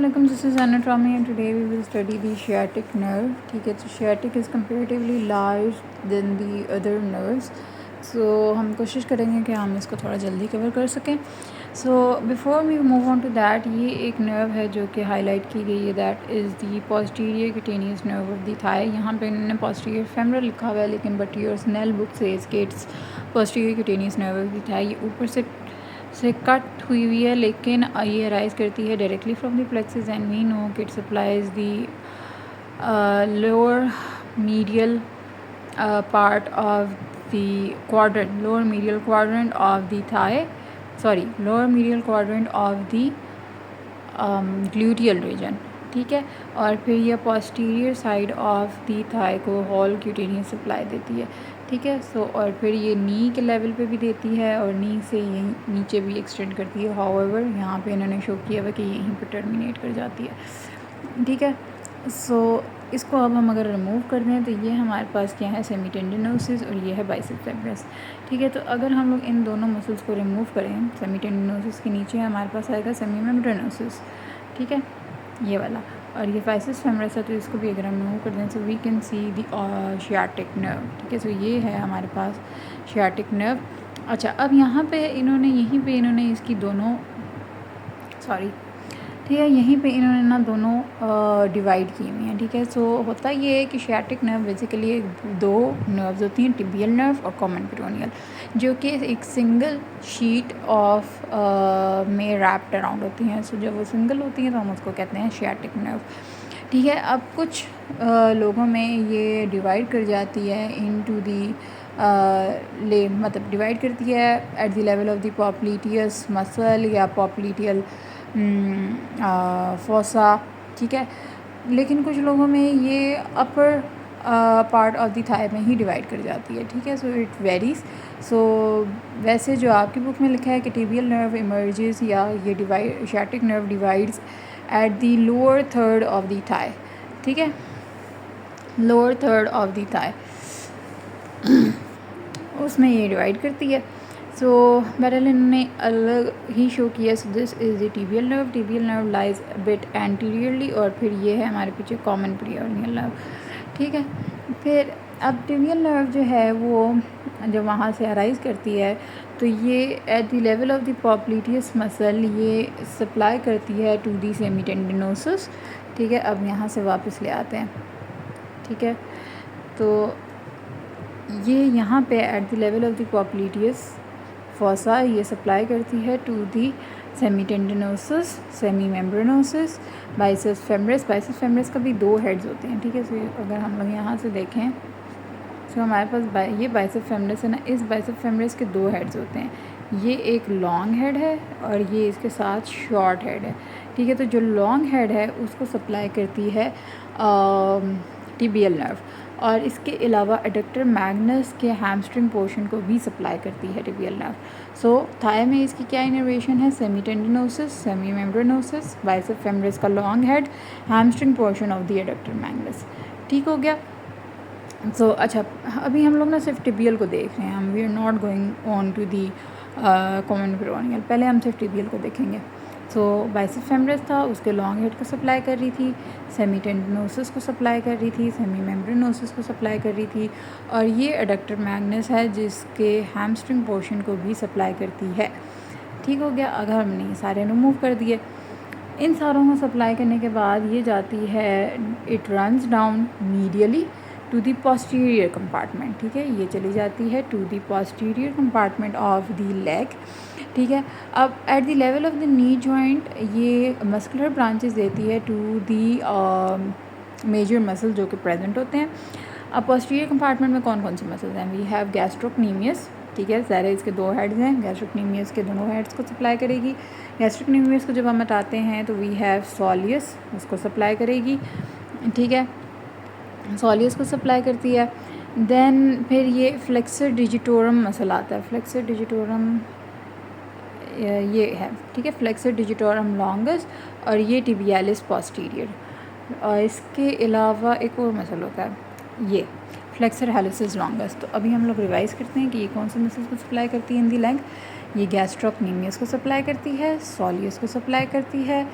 Welcome, this is anatomy and today we will study the sciatic nerve. ठीक है, तो sciatic is comparatively large than the other nerves. So हम कोशिश करेंगे कि हम इसको थोड़ा जल्दी कवर कर सकें. So before we move on to that, ये एक nerve है जो कि highlight की गई है, that is the posterior cutaneous nerve of the thigh. यहाँ पे इन्होंने posterior femoral लिखा हुआ है, लेकिन but your Snell book says कि it's posterior cutaneous nerve of the thigh. ये ऊपर से कट हुई हुई है, लेकिन ये राइज करती है directly from the plexus and we know कि it supplies the lower medial part of the quadrant, lower medial quadrant of the thigh, lower medial quadrant of the gluteal region. ठीक है, और फिर ये posterior side of the thigh को whole cutaneous supply देती है. ठीक है, सो और फिर ये नी के लेवल पे भी देती है और नी से यहीं नीचे भी एक्सटेंड करती है. हाउएवर यहाँ पे इन्होंने शो किया हुआ कि यहीं पर टर्मिनेट कर जाती है. ठीक है, सो इसको अब हम अगर रिमूव कर दें तो ये हमारे पास क्या है, सेमीटेंडिनोसिस, और ये है बाइसेप्स फेमोरस. ठीक है, तो अगर हम लोग इन दोनों मसल्स को रिमूव करें, सेमीटेंडिनोसिस के नीचे हमारे पास आएगा सेमीमेम्ब्रेनोसिस. ठीक है, ये वाला, और ये बाइसेप्स फेमोरस है, तो इसको भी अगर हम रिमूव कर दें so we can see the sciatic nerve. ठीक है, सो ये है हमारे पास शियाटिक नर्व. अच्छा, अब यहाँ पे यहीं पे इन्होंने इसकी दोनों ठीक है, यहीं पे इन्होंने ना दोनों डिवाइड की हुई हैं. ठीक है, सो होता ये है कि शियाटिक नर्व बेसिकली दो नर्व्स होती हैं, टिबियल नर्व और कॉमन पेरोनियल, जो कि एक सिंगल शीट ऑफ में रैप्ड अराउंड होती हैं. सो जब वो सिंगल होती हैं तो हम उसको कहते हैं शियाटिक नर्व. ठीक है, अब कुछ लोगों में ये डिवाइड कर जाती है इनटू दी मतलब डिवाइड करती है at the level of the popliteus muscle या पॉप्लीटियल फोसा. ठीक है, लेकिन कुछ लोगों में ये upper part of the thigh में ही डिवाइड कर जाती है. ठीक है, सो इट वेरीज. सो वैसे जो आपकी बुक में लिखा है कि टिबियल नर्व इमर्जेस या ये sciatic nerve divides at the lower third of the thigh. ठीक है, lower third of the thigh उसमें ये डिवाइड करती है. सो बहरहाल इन्होंने अलग ही शो किया. सो this is the tibial nerve. Tibial nerve lies bit anteriorly, और फिर ये है हमारे पीछे कॉमन पेरियोनियल नर्व. ठीक है, फिर अब टिबियल नर्व जो है वो जब वहाँ से अराइज करती है तो ये at the level of the popliteus muscle ये सप्लाई करती है टू दी सेमीटेंडिनोसिस. ठीक है, अब यहाँ से वापस ले आते हैं. ठीक है, तो ये यहाँ पे at the level of the popliteus fossa ये सप्लाई करती है to the semitendinosus, semimembranosus, biceps femoris. Biceps femoris का भी दो हेड्स होते हैं. ठीक है, सो अगर हम लोग यहाँ से देखें तो हमारे पास ये बाइसेप्स फेमोरस है ना, इस बाइसेप्स फेमोरस के दो हेड्स होते हैं. ये एक लॉन्ग हेड है और ये इसके साथ शॉर्ट हेड है. ठीक है, तो जो लॉन्ग हेड है उसको सप्लाई करती है टिबियल नर्व, और इसके अलावा एडक्टर मैग्नस के हैमस्ट्रिंग पोर्शन को भी सप्लाई करती है टिबियल नर्व. सो थाई में इसकी क्या इनर्वेशन है, सेमीटेंडिनोसिस, सेमीमेम्ब्रेनोसिस, बाइसेप्स फेमोरस का long head, hamstring portion of the adductor Magnus. ठीक हो गया. सो अच्छा, अभी हम लोग ना सिर्फ टिबियल को देख रहे हैं, हम we are not going on to the common peroneal. पहले हम सिर्फ टिबियल को देखेंगे. सो बाइसेप्स फेमोरस था, उसके लॉन्ग हेड को सप्लाई कर रही थी, सेमीटेंडिनोसिस को सप्लाई कर रही थी, सेमीमेम्ब्रेनोसिस को सप्लाई कर रही थी, और ये एडक्टर मैग्नस है जिसके हैमस्ट्रिंग पोर्शन को भी सप्लाई करती है. ठीक हो गया. अगर हमने ये सारे रिमूव कर दिए, इन सारों को सप्लाई करने के बाद ये जाती है, it runs down medially to the posterior compartment. ठीक है, ये चली जाती है to the posterior compartment of the leg. ठीक है, अब at the level of the knee joint ये मस्कुलर ब्रांचेस देती है टू दी मेजर मसल जो कि प्रेजेंट होते हैं. अब पोस्टीरियर कंपार्टमेंट में कौन कौन से मसल्स हैं, वी हैव गैस्ट्रोक्नीमियस. ठीक है, सारे इसके दो हेड्स हैं, गैस्ट्रोक्नीमियस के दोनों हेड्स को सप्लाई करेगी. गैस्ट्रोक्नीमियस को जब हम हटाते हैं तो वी हैव सोलियस, उसको सप्लाई करेगी. ठीक है, सोलियस को सप्लाई करती है. देन फिर ये फ्लेक्सर डिजिटोरम मसल आता है. फ्लेक्सर डिजिटोरम ये है. ठीक है, फ्लेक्सर डिजिटोरम लॉन्गस, और ये टिबियालिस पोस्टीरियर. और इसके अलावा एक और मसल होता है ये फ्लेक्सर हेलिसिस लॉन्गस. तो अभी हम लोग रिवाइज करते हैं कि ये कौन से मसल्स को सप्लाई करती है इन दी लेग. ये गैस्ट्रोक्नीमियस को सप्लाई करती है, सोलियस को सप्लाई करती है,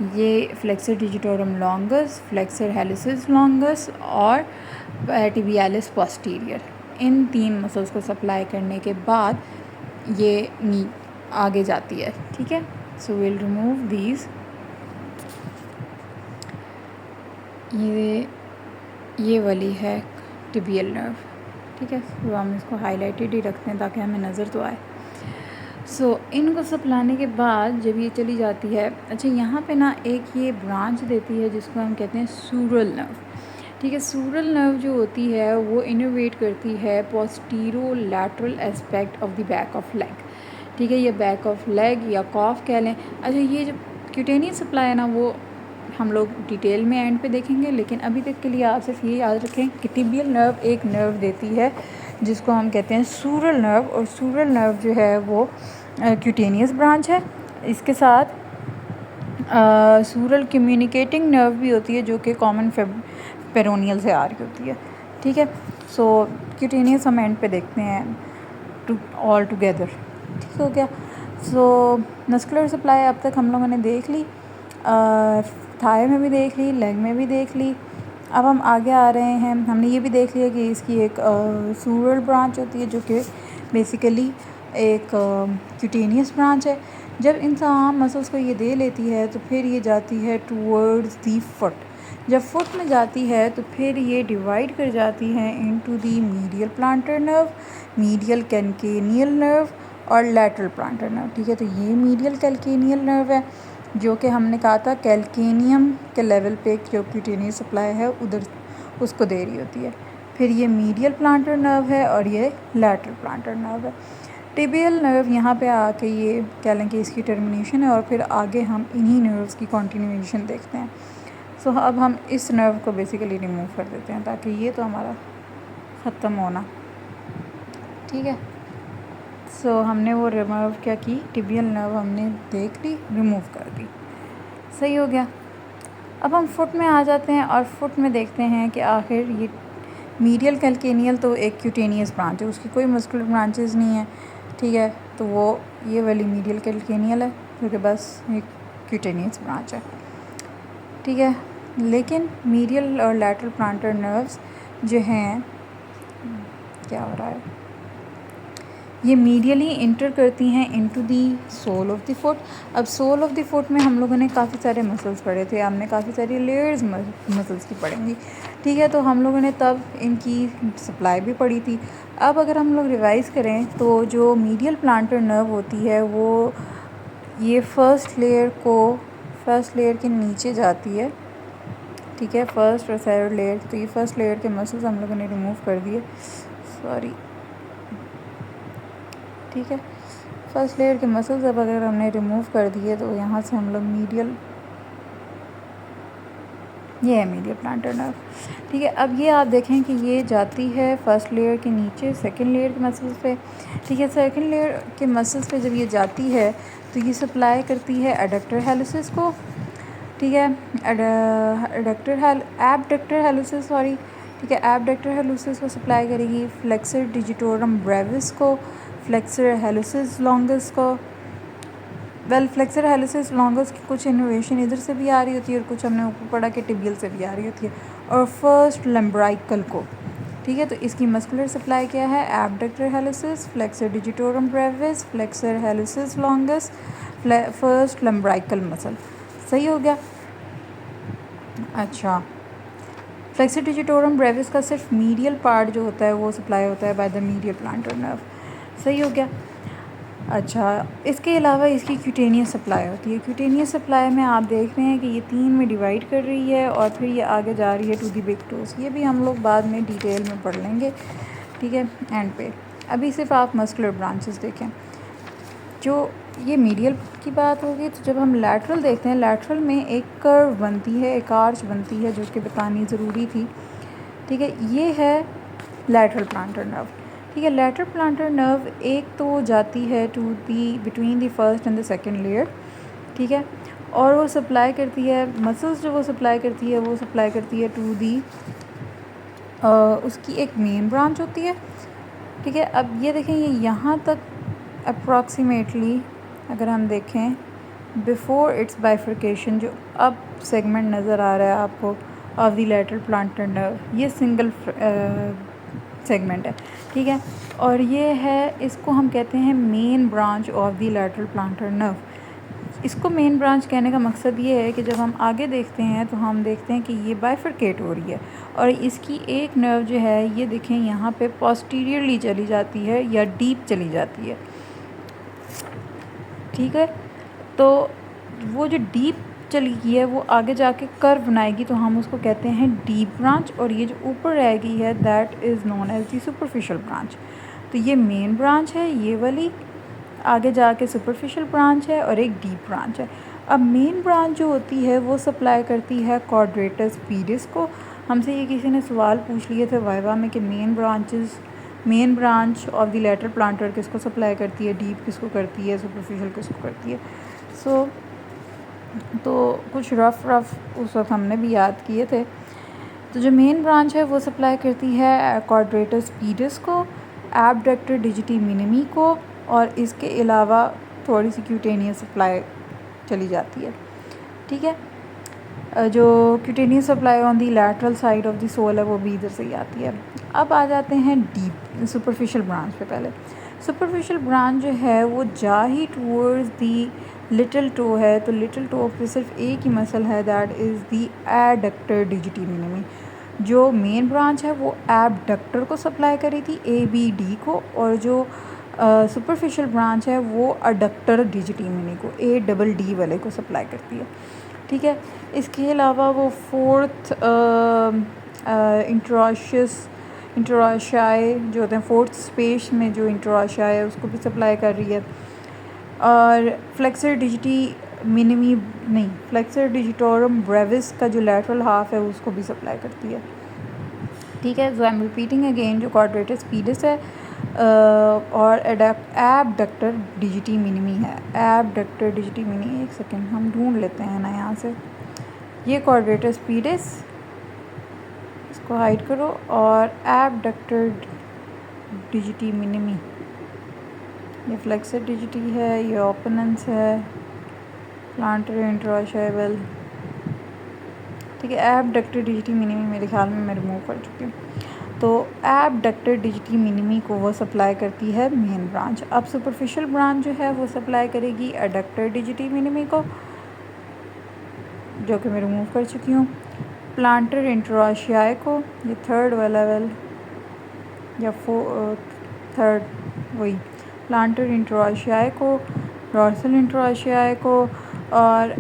ये flexor digitorum longus, flexor hallucis longus और टिबियालिस पोस्टीरियर, इन 3 मसल्स को सप्लाई करने के बाद ये नी आगे जाती है। ठीक है, सो विल रिमूव दीज। ये वाली है टिबियल नर्व। ठीक है, तो हम इसको हाईलाइटेड ही रखते हैं ताकि हमें नज़र तो आए। इनको सप्लाने के बाद जब ये चली जाती है, अच्छा यहाँ पे ना एक ये ब्रांच देती है जिसको हम कहते हैं सूरल नर्व। ठीक है, सूरल नर्व जो होती है वो इनोवेट करती है posterolateral aspect of the back of leg. ठीक है, ये बैक ऑफ लेग या कॉफ कह लें। अच्छा, ये जो क्यूटेनियस सप्लाई है ना वो हम लोग डिटेल में एंड पे देखेंगे, लेकिन अभी तक के लिए आप सिर्फ ये याद रखें कि टिबियल नर्व एक नर्व देती है जिसको हम कहते हैं सूरल नर्व, और सूरल नर्व जो है वो क्यूटेनियस ब्रांच है। इसके साथ सूरल कम्युनिकेटिंग नर्व भी होती है जो कि कॉमन पेरोनियल से आ रही होती है। ठीक है, सो क्यूटेनियस हम एंड पे देखते हैं ऑल टुगेदर। ठीक हो गया। मस्कुलर सप्लाई अब तक हम लोगों ने देख ली, थाई में भी देख ली, लेग में भी देख ली। अब हम आगे आ रहे हैं, हमने ये भी देख लिया कि इसकी एक सूरल ब्रांच होती है जो कि बेसिकली एक क्यूटेनियस ब्रांच है। जब इंसान मसल्स को ये दे लेती है तो फिर ये जाती है टूवर्ड्स दी फुट। जब फुट में जाती है तो फिर ये डिवाइड कर जाती है into the medial plantar nerve, medial calcaneal nerve और लैटरल प्लांटर नर्व। ठीक है, तो ये मीडियल कैलकेनियल नर्व है जो कि हमने कहा था कैल्केनियम के लेवल पे जो क्यूटेनियस सप्लाई है उधर उसको दे रही होती है। फिर ये मीडियल प्लांटर नर्व है और ये लैटरल प्लांटर नर्व है। टिबियल नर्व यहाँ पे आके ये कह लें कि इसकी टर्मिनेशन है, और फिर आगे हम इन्हीं नर्व्स की कंटिन्यूएशन देखते हैं। अब हम इस नर्व को बेसिकली रिमूव कर देते हैं ताकि ये तो हमारा ख़त्म होना। ठीक है, हमने वो रिमूव क्या की, टिबियल नर्व हमने देख ली, रिमूव कर दी, सही हो गया। अब हम फुट में आ जाते हैं और फुट में देखते हैं कि आखिर ये मीडियल कैल्केनियल तो एक क्यूटेनियस ब्रांच है, उसकी कोई मस्कुलर ब्रांचेस नहीं है। ठीक है, तो वो ये वाली मीडियल कैल्केनियल है जो कि बस एक क्यूटेनियस ब्रांच है। ठीक है, लेकिन मीडियल और लैटरल प्लांटर नर्व्स जो हैं, क्या हो रहा है, ये मीडियली इंटर करती हैं into the sole of the foot. अब सोल ऑफ द फुट में हम लोगों ने काफ़ी सारे मसल्स पढ़े थे, हमने काफ़ी सारी लेयर्स मसल्स की पढ़ेंगी। ठीक है, तो हम लोगों ने तब इनकी सप्लाई भी पढ़ी थी। अब अगर हम लोग रिवाइज़ करें तो जो मीडियल प्लांटर नर्व होती है वो ये फर्स्ट लेयर के नीचे जाती है। ठीक है, फर्स्ट और सेकंड लेयर, तो ये फर्स्ट लेयर के मसल्स हम लोगों ने रिमूव कर दिए, सॉरी। ठीक है, फर्स्ट लेयर के मसल्स अब अगर हमने रिमूव कर दिए तो यहाँ से हम लोग ये है मीडियल प्लांटर नर्व। ठीक है, अब ये आप देखें कि ये जाती है फर्स्ट लेयर के नीचे सेकंड लेयर के मसल्स पे। ठीक है, सेकंड लेयर के मसल्स पे जब ये जाती है तो ये सप्लाई करती है एडक्टर हेलिसिस को। ठीक है, एबडक्टर हेलिसिस, सॉरी। ठीक है, एबडक्टर हेलिसिस को सप्लाई करेगी फ्लेक्सर डिजिटोरम ब्रेविस को, फ्लेक्सर हेलिसिस लॉन्गस को। फ्लेक्सर हेलिसिस लॉन्गस की कुछ इनोवेशन इधर से भी आ रही होती है और कुछ हमने ऊपर पढ़ा कि टिबियल से भी आ रही होती है, और फर्स्ट लम्ब्राइकल को। ठीक है, तो इसकी मस्कुलर सप्लाई क्या है, abductor hallucis, flexor digitorum brevis, flexor hallucis longus, first lumbrical muscle. सही हो गया। अच्छा, फ्लेक्सर डिजिटोरम ब्रेविस का सिर्फ मीडियल पार्ट जो होता है वो सप्लाई होता है bye the medial plantar nerve. सही हो गया। अच्छा, इसके अलावा इसकी क्यूटेनियस सप्लाई होती है। क्यूटेनियस सप्लाई में आप देख रहे हैं कि ये 3 में डिवाइड कर रही है और फिर ये आगे जा रही है टू दी बिग टोस। ये भी हम लोग बाद में डिटेल में पढ़ लेंगे। ठीक है, एंड पे अभी सिर्फ आप मस्कुलर ब्रांचेस देखें। जो ये मीडियल की बात होगी, तो जब हम लैटरल देखते हैं, लैटरल में एक कर्व बनती है, एक आर्च बनती है जो कि बतानी ज़रूरी थी। ठीक है, ये है लैटरल प्लांटर नर्व। ठीक है, लैटरल प्लांटर नर्व एक तो जाती है to the between the first and the second layer. ठीक है, और वो सप्लाई करती है मसल्स, जो वो सप्लाई करती है टू दी उसकी एक मेन ब्रांच होती है। ठीक है, अब ये देखें, ये यहाँ तक अप्रॉक्सीमेटली अगर हम देखें बिफोर इट्स बाइफर्केशन, जो अब सेगमेंट नज़र आ रहा है आपको of the lateral plantar nerve, ये सिंगल सेगमेंट है, ठीक है। और ये है, इसको हम कहते हैं main branch of the lateral plantar nerve. इसको मेन ब्रांच कहने का मकसद ये है कि जब हम आगे देखते हैं तो हम देखते हैं कि ये बाइफरकेट हो रही है और इसकी एक नर्व जो है ये देखें यहाँ पे पोस्टीरियरली चली जाती है या डीप चली जाती है, ठीक है। तो वो जो डीप चली गई है वो आगे जाके कर्व बनाएगी, तो हम उसको कहते हैं डीप ब्रांच, और ये जो ऊपर रह गई है that is known as the superficial branch. तो ये मेन ब्रांच है ये वाली, आगे जाके सुपरफिशियल ब्रांच है और एक डीप ब्रांच है। अब मेन ब्रांच जो होती है वो सप्लाई करती है क्वाड्रेटस पीडिस को। हमसे ये किसी ने सवाल पूछ लिए थे वाइवा में कि main branch of the lateral planter किसको सप्लाई करती है, डीप किसको करती है, सुपरफिशियल किसको करती है। तो कुछ रफ उस वक्त हमने भी याद किए थे। तो जो मेन ब्रांच है वो सप्लाई करती है क्वाड्रेटस पीडिस को, एब्डक्टर डिजिटी मिनिमी को, और इसके अलावा थोड़ी सी क्यूटेनियस सप्लाई चली जाती है, ठीक है। जो cutaneous supply on the lateral side of the sole है वो भी इधर से ही आती है। अब आ जाते हैं डीप सुपरफिशियल ब्रांच पे। पहले सुपरफिशियल ब्रांच जो है वो जा ही टूवर्ड्स दी लिटिल टो है, तो लिटिल टो पे सिर्फ एक ही मसल है that is the adductor digiti minimi. जो मेन ब्रांच है वो एबडक्टर को सप्लाई करी थी, ABD को, और जो सुपरफिशियल ब्रांच है वो अडक्टर डिजिटी मिनी को, ADD वाले को सप्लाई करती है, ठीक है। इसके अलावा वो फोर्थ इंटरॉशियाई जो होते हैं, फोर्थ स्पेस में जो इंटरॉशियाई है उसको भी सप्लाई कर रही है, और फ्लेक्सर डिजिटोरम ब्रेविस का जो लैटरल हाफ है उसको भी सप्लाई करती है, ठीक है। सो आई एम रिपीटिंग अगेन, जो क्वाड्रेटस पीडिस है और एबडक्टर डिजिटी मिनिमी है, एबडक्टर डिजिटी मिनी, एक सेकेंड हम ढूंढ लेते हैं ना यहाँ से, ये क्वाड्रेटस पीडिस, इसको हाइड करो, और एबडक्टर डिजिटी मिनिमी, ये फ्लेक्सर डिजिटी है, ये ओपनेंस है, प्लांटर इंट्राशाइबल, ठीक है। एबडक्टर डिजिटी मिनिमी मेरे ख्याल में मैं रिमूव कर चुकी हूँ। तो एबडक्टर डिजिटी मिनिमी को वो सप्लाई करती है मेन ब्रांच। अब सुपरफिशियल ब्रांच जो है वो सप्लाई करेगी एडक्टर डिजिटी मिनिमी को, जो कि मैं रिमूव कर चुकी हूँ, प्लांटर इंट्राशियाई को, ये थर्ड वाला लेवल या थर्ड वही, प्लांटर इंट्राशियाई को, डॉर्सल इंट्राशियाई को, और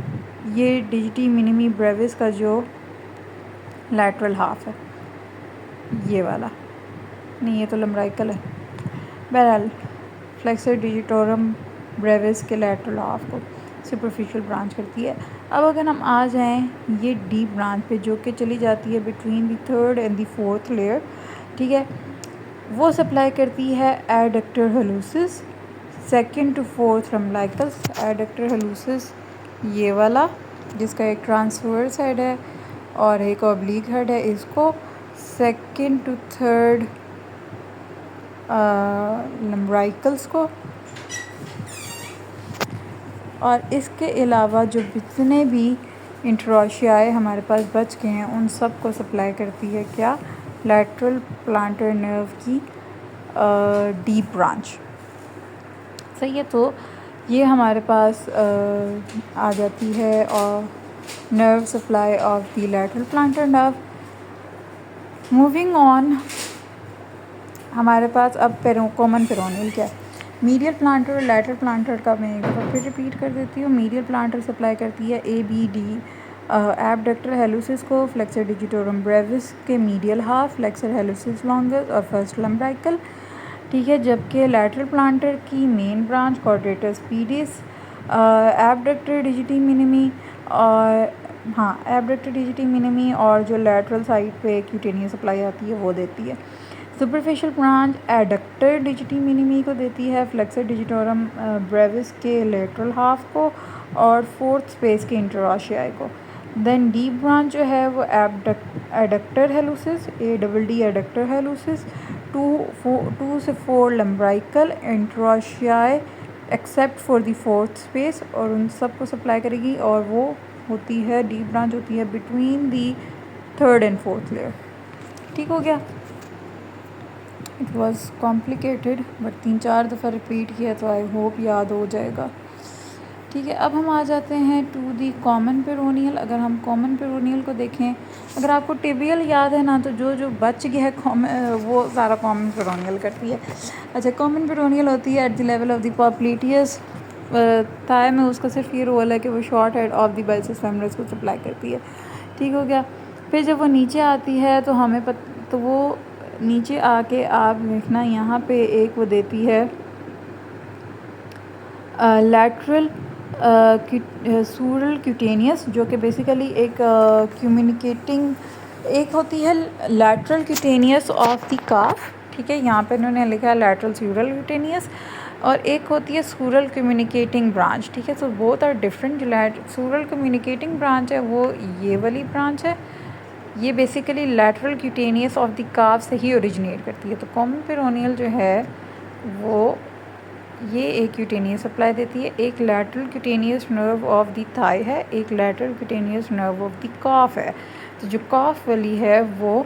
ये डिजिटी मिनिमी ब्रेविस का जो लैटरल हाफ है ये वाला, नहीं ये तो लम्ब्राइकल है, बहरहाल फ्लेक्सर डिजिटोरम ब्रेविस के लैटरल हाफ को सुपरफिशियल ब्रांच करती है। अब अगर हम आ जाएं ये डीप ब्रांच पे, जो कि चली जाती है between the third and the fourth layer, ठीक है, वो सप्लाई करती है adductor hallucis, second to fourth lumbricals. Adductor hallucis ये वाला जिसका एक ट्रांसवर्स हेड है और एक ऑब्लिक हेड है, इसको सेकंड टू थर्ड लम्ब्राइकल्स को, और इसके अलावा जो जितने भी इंट्रोशियाई हमारे पास बच गए हैं उन सब को सप्लाई करती है क्या, लैटरल प्लांटर नर्व की डीप ब्रांच, सही है। तो ये हमारे पास आ जाती है और nerve supply of the lateral plantar nerve. Moving on, हमारे पास अब कॉमन पेरोनियल क्या है, मीडियल प्लांटर और लैटरल प्लांटर का मैं एक बार फिर रिपीट कर देती हूँ। मीडियल प्लांटर सप्लाई करती है ABD एबडक्टर हेलुसिस को, फ्लेक्सर डिजिटोरम ब्रेविस के medial half, flexor hallucis longus और फर्स्ट लम्ब्राइकल, ठीक है। जबकि लैटरल प्लांटर की main branch quadratus pedis, abductor digiti minimi, और एबडक्टर डिजिटी मिनिमी, और जो लैटरल साइड पे क्यूटेनियस सप्लाई आती है वो देती है। Superficial branch adductor digiti minimi को देती है, फ्लेक्सर डिजिटोरम ब्रेविस के लेटरल हाफ को और फोर्थ स्पेस के इंटरॉशियाई को। देन डीप ब्रांच जो है वो adductor hallucis, ADD adductor hallucis, 2 से 4 lumbrical, interossei except for the fourth space, और उन सब को सप्लाई करेगी, और वो होती है डीप ब्रांच होती है between the third and fourth layer. ठीक हो गया। इट वाज कॉम्प्लिकेटेड बट 3-4 दफ़ा रिपीट किया तो आई होप याद हो जाएगा। ठीक है, अब हम आ जाते हैं टू दी कॉमन पेरोनियल। अगर हम कॉमन पेरोनियल को देखें, अगर आपको टिबियल याद है ना, तो जो जो बच गया है वो सारा कॉमन पेरोनियल करती है। अच्छा, कॉमन पेरोनियल होती है at the level of the popliteus thigh में। उसका सिर्फ ये रोल है कि वो short head of the biceps femoris को सप्लाई करती है। ठीक हो गया। फिर जब वो नीचे आती है तो हमें तो वो नीचे आके आप देखना यहाँ पे एक वो देती है लैटरल सूरल क्यूटेनियस, जो कि बेसिकली एक कम्युनिकेटिंग एक होती है लैटरल क्यूटेनियस ऑफ द काफ। ठीक है, यहाँ पे इन्होंने लिखा है लैटरल सूरल क्यूटेनियस, और एक होती है सूरल कम्युनिकेटिंग ब्रांच। ठीक है, सो बोथ आर डिफरेंट। जो सूरल कम्युनिकेटिंग ब्रांच है वो ये वाली ब्रांच है, ये basically lateral cutaneous of the काफ से ही ओरिजिनेट करती है। तो कॉमन पेरोनियल जो है वो ये एक क्यूटेनियस सप्लाई देती है, एक lateral cutaneous nerve of the thigh है, एक lateral cutaneous nerve of the calf है। तो जो कॉफ वाली है वो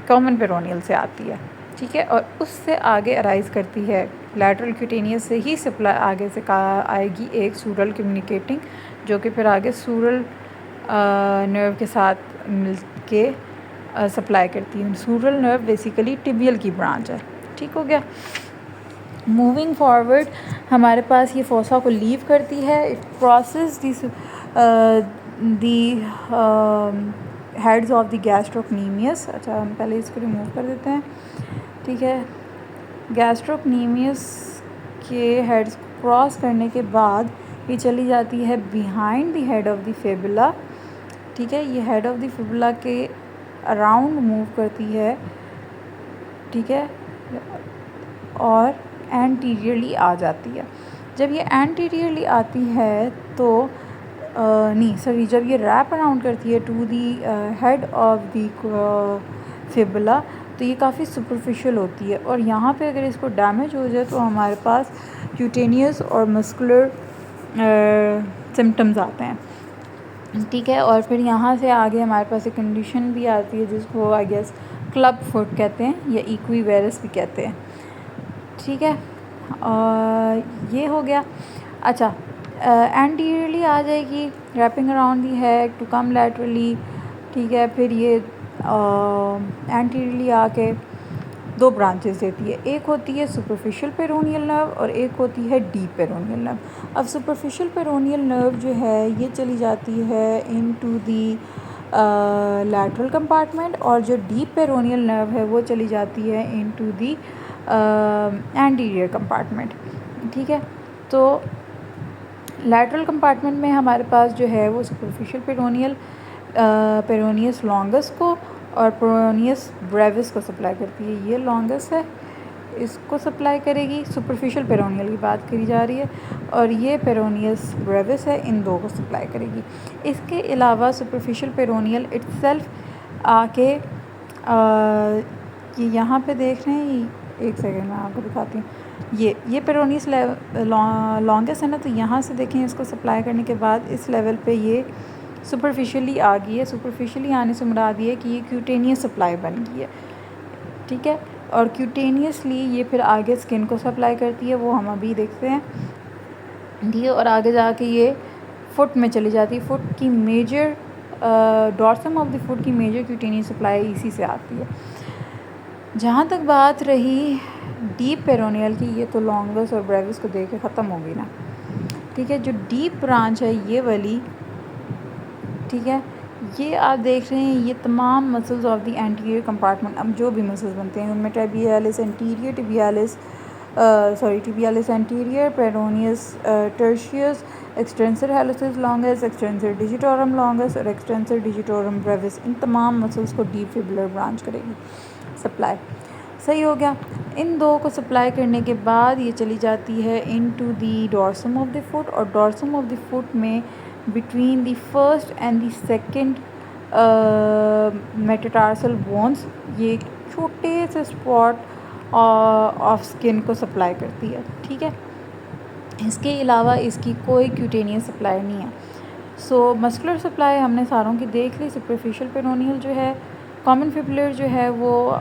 कॉमन पेरोनियल से आती है। ठीक है, और उससे आगे अराइज करती है लैटरल क्यूटेनियस से ही सप्लाई आगे से आएगी एक सूरल कम्युनिकेटिंग, जो कि फिर आगे सूरल नर्व के साथ मिल के सप्लाई करती है। सूरल नर्व बेसिकली टिबियल की ब्रांच है। ठीक हो गया। मूविंग फॉरवर्ड हमारे पास ये फोसा को लीव करती है। It crosses the heads of the gastrocnemius. अच्छा, हम पहले इसको रिमूव कर देते हैं। ठीक है, गैस्ट्रोक्नीमियस के हेड्स को क्रॉस करने के बाद ये चली जाती है behind the head of the fibula. ठीक है, ये हेड ऑफ द फिबुला के अराउंड मूव करती है। ठीक है, और एंटीरियरली आ जाती है। जब ये एंटीरियरली आती है तो जब ये रैप अराउंड करती है to the head of the fibula, तो ये काफ़ी सुपरफिशियल होती है, और यहाँ पे अगर इसको डैमेज हो जाए तो हमारे पास क्यूटेनियस और मस्कुलर सिम्टम्स आते हैं। ठीक है, और फिर यहाँ से आगे हमारे पास एक कंडीशन भी आती है जिसको आई गेस क्लब फुट कहते हैं या इक्विवेरस भी कहते हैं। ठीक है, ये हो गया। अच्छा, एंटीरियरली आ जाएगी, wrapping around the head to come laterally. ठीक है, फिर ये एंटीरियरली आके दो ब्रांचेस देती है, एक होती है सुपरफिशियल पेरोनियल नर्व और एक होती है डीप पेरोनियल नर्व। अब सुपरफिशियल पेरोनियल नर्व जो है ये चली जाती है इनटू दी लैटरल कंपार्टमेंट, और जो डीप पेरोनियल नर्व है वो चली जाती है इनटू दी एंटीरियर कंपार्टमेंट। ठीक है, तो लैटरल कंपार्टमेंट में हमारे पास जो है वो सुपरफिशियल पेरोनियल पेरोनियस लॉन्गस को और पेरोनियस ब्रेविस को सप्लाई करती है। ये लॉन्गस है, इसको सप्लाई करेगी, सुपरफिशियल पेरोनियल की बात करी जा रही है, और ये पेरोनियस ब्रेविस है, इन दो को सप्लाई करेगी। इसके अलावा सुपरफिशियल पेरोनियल इट्सेल्फ आके ये यहाँ पे देख रहे हैं, एक सेकेंड मैं आपको दिखाती हूँ। ये पेरोनियस लॉन्गेस्ट है ना, तो यहाँ से देखें, इसको सप्लाई करने के बाद इस लेवल पे ये सुपरफिशियली आ गई है। सुपरफिशियली आने से मुराद ये कि ये क्यूटेनियस सप्लाई बन गई है। ठीक है, और क्यूटेनियसली ये फिर आगे स्किन को सप्लाई करती है, वो हम अभी देखते हैं। ठीक है, और आगे जाके ये फुट में चली जाती है। फुट की major dorsum of the foot की मेजर क्यूटेनियस सप्लाई इसी से आती है। जहाँ तक बात रही डीप पेरोनियल की, ये तो लॉन्गस और ब्रेविस को देख के ख़त्म हो गई ना। ठीक है, जो डीप ब्रांच है ये वाली, ठीक है, ये आप देख रहे हैं, ये तमाम muscles of the anterior compartment, अब जो भी मसल्स बनते हैं उनमें tibialis anterior, tibialis anterior, peroneus tertius, extensor hallucis longus, extensor digitorum longus और एक्सटेंसर डिजिटोरम ब्रेविस, इन तमाम मसल्स को डीप फिबुलर ब्रांच करेगी सप्लाई। सही हो गया। इन दो को सप्लाई करने के बाद ये चली जाती है into the dorsum of the foot, और डॉर्सम ऑफ द फुट में between the first and the second metatarsal bones ये छोटे से स्पॉट ऑफ स्किन को सप्लाई करती है। ठीक है, इसके अलावा इसकी कोई क्यूटेनियस सप्लाई नहीं है। सो मस्कुलर सप्लाई हमने सारों की देख ली। सुपरफिशियल पेरोनियल जो है, कॉमन फिब्रिलर जो है वो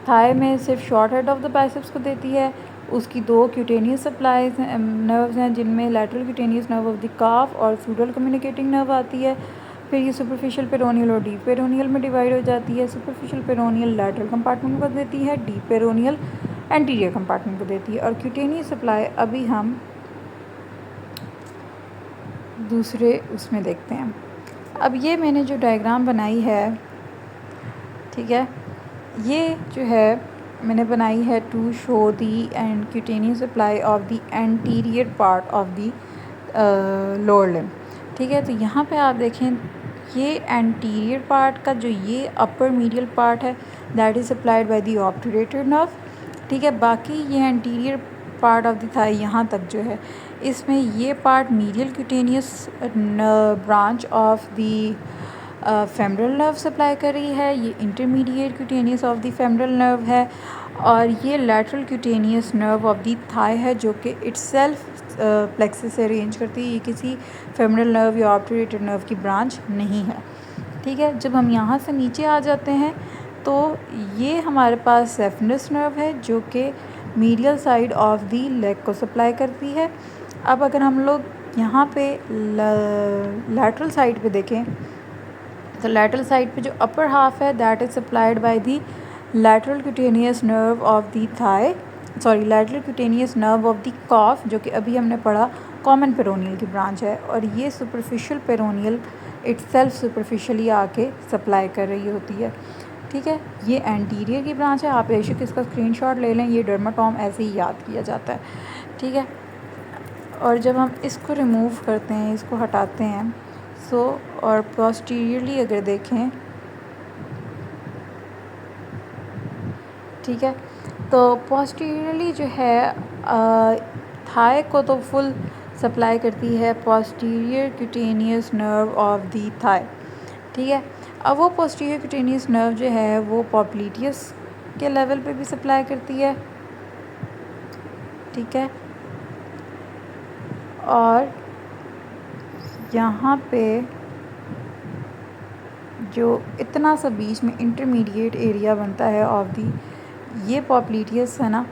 थाई में सिर्फ short head of the biceps को देती है। उसकी दो क्यूटेनियस सप्लाईज नर्व्स हैं जिनमें lateral cutaneous nerve of the काफ और सूडल कम्युनिकेटिंग नर्व आती है। फिर ये सुपरफिशियल पेरोनियल और डीप पेरोनियल में डिवाइड हो जाती है। सुपरफिशियल पेरोनियल लैटरल कंपार्टमेंट को देती है, डीप पेरोनियल एंटीरियर कंपार्टमेंट को देती है। और क्यूटेनियस सप्लाई अभी हम दूसरे उसमें देखते हैं। अब ये मैंने जो डायग्राम बनाई है, ठीक है, ये जो है मैंने बनाई है to show the end cutaneous supply of the anterior part of the lower limb. ठीक है, तो यहाँ पे आप देखें ये एंटीरियर पार्ट का जो ये अपर मीडियल पार्ट है that is supplied by the obturator nerve. ठीक है, बाकी ये anterior part of the thigh यहाँ तक जो है इसमें ये part medial cutaneous branch of the femoral nerve supply कर रही है। ये intermediate cutaneous of the femoral nerve है और ये lateral cutaneous nerve of the thigh है जो कि इटसेल्फ प्लेक्सस से अरेंज करती है। ये किसी फेमरल नर्व या ऑब्टूरेटर नर्व की ब्रांच नहीं है। ठीक है, जब हम यहाँ से नीचे आ जाते हैं तो ये हमारे पास सेफनस नर्व है जो कि medial side of the leg को सप्लाई करती है। अब अगर हम लोग यहाँ पे लैटरल साइड पे देखें तो लैटरल साइड पे जो अपर हाफ है that is supplied by the lateral cutaneous nerve of the thigh, sorry lateral cutaneous nerve of the calf जो कि अभी हमने पढ़ा कॉमन पेरोनियल की ब्रांच है। और ये सुपरफिशियल पेरोनियल इटसेल्फ सुपरफिशियली आके सप्लाई कर रही होती है। ठीक है, ये एंटीरियर की ब्रांच है। आप बेशक इसका स्क्रीनशॉट ले लें, ये डर्माटोम ऐसे ही याद किया जाता है। ठीक है, और जब हम इसको रिमूव करते हैं, इसको हटाते हैं, सो और पोस्टीरियरली अगर देखें, ठीक है, तो पोस्टीरियरली जो है थाई को तो फुल सप्लाई करती है posterior cutaneous nerve of the thigh. ठीक है, अब वो पोस्टीरियर क्यूटेनियस नर्व जो है वो पॉप्लीटियस के लेवल पे भी सप्लाई करती है। ठीक है, और यहाँ पे जो इतना सा बीच में इंटरमीडिएट एरिया बनता है ऑफ दी, ये पॉप्लीटियस है ना,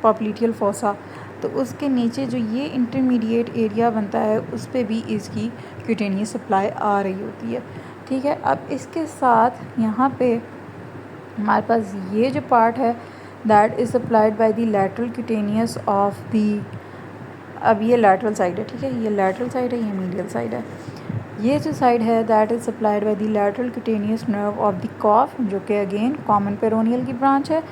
पॉप्लीटियल फोसा, तो उसके नीचे जो ये इंटरमीडिएट एरिया बनता है उस पे भी इसकी क्यूटेनियस सप्लाई आ रही होती है। ठीक है, अब इसके साथ यहाँ पे हमारे पास ये जो पार्ट है that is supplied by the lateral cutaneous of the, अब ये लैटरल साइड है। ठीक है, ये लैटरल साइड है, ये मीडियल साइड है। ये जो साइड है that is supplied by the lateral cutaneous nerve of the calf जो कि अगेन कॉमन पेरोनियल की ब्रांच है।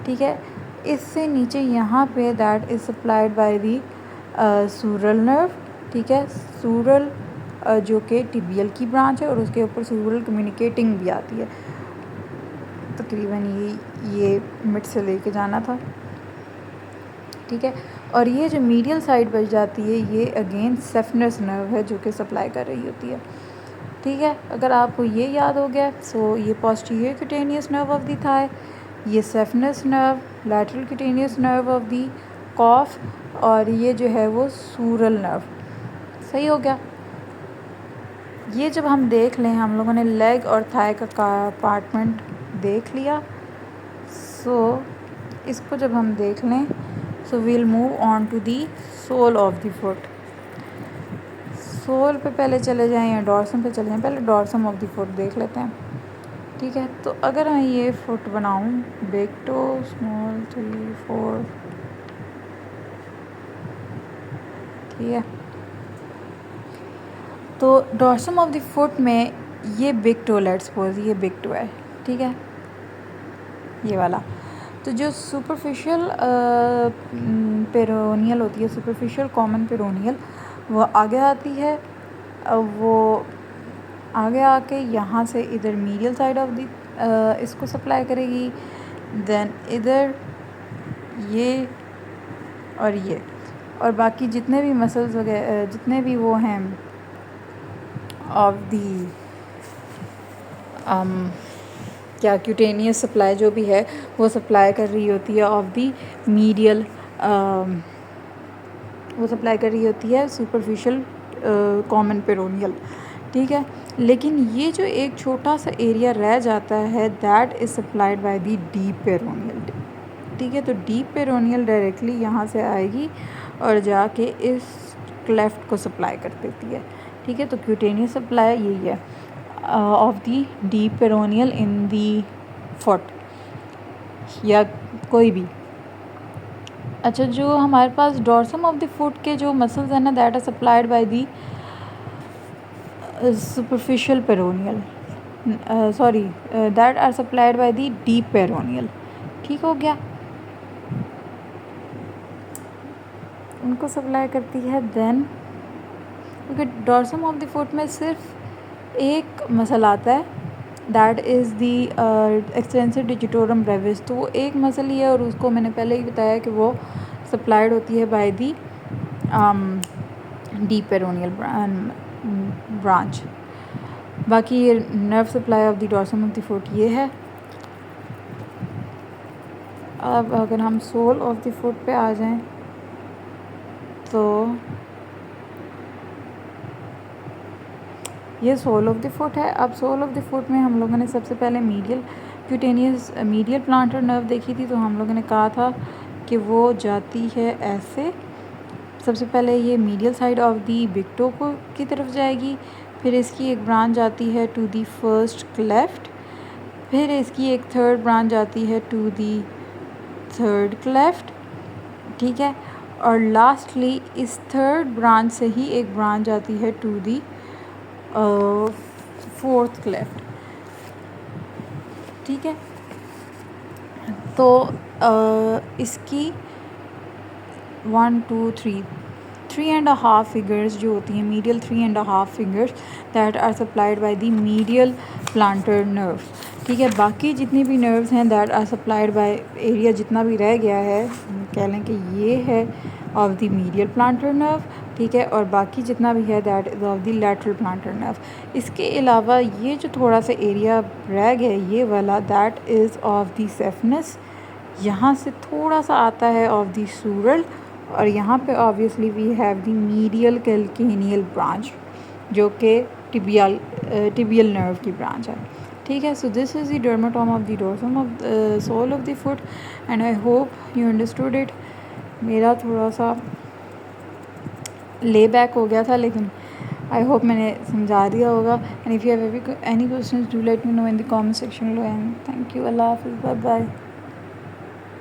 ठीक है, इससे नीचे यहाँ पे that is supplied by the sural nerve. ठीक है, सूरल जो कि टिबियल की ब्रांच है और उसके ऊपर सूरल कम्युनिकेटिंग भी आती है। तकरीबन ये मिड से लेके जाना था। ठीक है, और ये जो मीडियल साइड बच जाती है ये अगेन सेफनस नर्व है जो कि सप्लाई कर रही होती है। ठीक है, अगर आपको ये याद हो गया, सो ये posterior cutaneous nerve of the thigh, ये saphenous nerve, lateral cutaneous nerve of the calf, और ये जो है वो सूरल नर्व। सही हो गया। ये जब हम देख लें, हम लोगों ने लेग और थाई का कंपार्टमेंट देख लिया, सो इसको जब हम देख लें, so we'll move on to the sole of the foot. Sole पे पहले चले जाएं या डॉर्सम पे चले जाएं, पहले डॉर्सम ऑफ द फुट देख लेते हैं। ठीक है, तो अगर मैं ये फुट बनाऊं, बिग टो, स्मॉल 3 4, ठीक है, तो डॉर्सम ऑफ द फुट में ये बिग टो, लेट्स सपोज ये बिग टो है। ठीक है, ये वाला, तो जो सुपरफिशियल पेरोनियल होती है, सुपरफिशियल कॉमन पेरोनियल, वो आगे आती है। वो आगे आके यहाँ से इधर मीडियल साइड ऑफ दी इसको सप्लाई करेगी, देन इधर ये और बाकी जितने भी मसल्स वगैरह, जितने भी वो हैं ऑफ दी क्या क्यूटेनियस सप्लाई जो भी है वो सप्लाई कर रही होती है ऑफ दी मीडियल वो सप्लाई कर रही होती है सुपरफिशियल कॉमन पेरोनियल, ठीक है। लेकिन ये जो एक छोटा सा एरिया रह जाता है that is supplied by the deep peroneal, ठीक है। तो डीप पेरोनियल डायरेक्टली यहाँ से आएगी और जाके इस क्लेफ्ट को सप्लाई कर देती है, ठीक है। तो क्यूटेनियस सप्लाई यही है of the deep peroneal in the foot या कोई भी। अच्छा, जो हमारे पास डॉर्सम ऑफ द फुट के जो मसल्स हैं ना that are supplied by the superficial peroneal, sorry that are supplied by the deep peroneal, ठीक हो गया। उनको सप्लाई करती है देन, क्योंकि डॉर्सम ऑफ द फुट में सिर्फ एक मसल आता है that is the extensive digitorum Brevis, तो वो एक मसल ही है और उसको मैंने पहले ही बताया कि वो सप्लाइड होती है bye the deep peroneal branch. बाकी ये nerve supply of the dorsum of the foot ये है। अब अगर हम सोल ऑफ द फुट पे आ जाएं तो ये सोल ऑफ द फुट है। अब सोल ऑफ द फुट में हम लोगों ने सबसे पहले medial cutaneous medial plantar nerve देखी थी, तो हम लोगों ने कहा था कि वो जाती है ऐसे। सबसे पहले ये medial side of the big toe को की तरफ जाएगी, फिर इसकी एक ब्रांच आती है टू दी फर्स्ट क्लेफ्ट, फिर इसकी एक थर्ड ब्रांच आती है टू दी थर्ड क्लेफ्ट, ठीक है। और लास्टली इस थर्ड ब्रांच से ही एक ब्रांच आती है टू दी फोर्थ क्लेफ्ट, ठीक है। तो इसकी 1 2 3.5 फिंगर्स जो होती हैं medial 3.5 fingers that are supplied by the medial plantar nerve, ठीक है। बाकी जितनी भी नर्व्स हैं that are supplied by area जितना भी रह गया है कह लें कि ये है of the medial plantar nerve, ठीक है। और बाकी जितना भी है that is of the lateral plantar nerve. इसके अलावा ये जो थोड़ा सा एरिया रह गया ये वाला दैट इज़ ऑफ द सेफनस, यहाँ से थोड़ा सा आता है ऑफ द सूरल, और यहाँ पे obviously we have the medial calcaneal branch जो कि टिबियल नर्व की ब्रांच है, ठीक है। So this is the dermatome of the dorsum of sole of the foot and I hope you understood it. मेरा थोड़ा सा ले बैक हो गया था लेकिन आई होप मैंने समझा दिया होगा। And if you have any questions do let me know in the comment section लो एंड थैंक यू। अल्लाह हाफिज़, बाय बाय।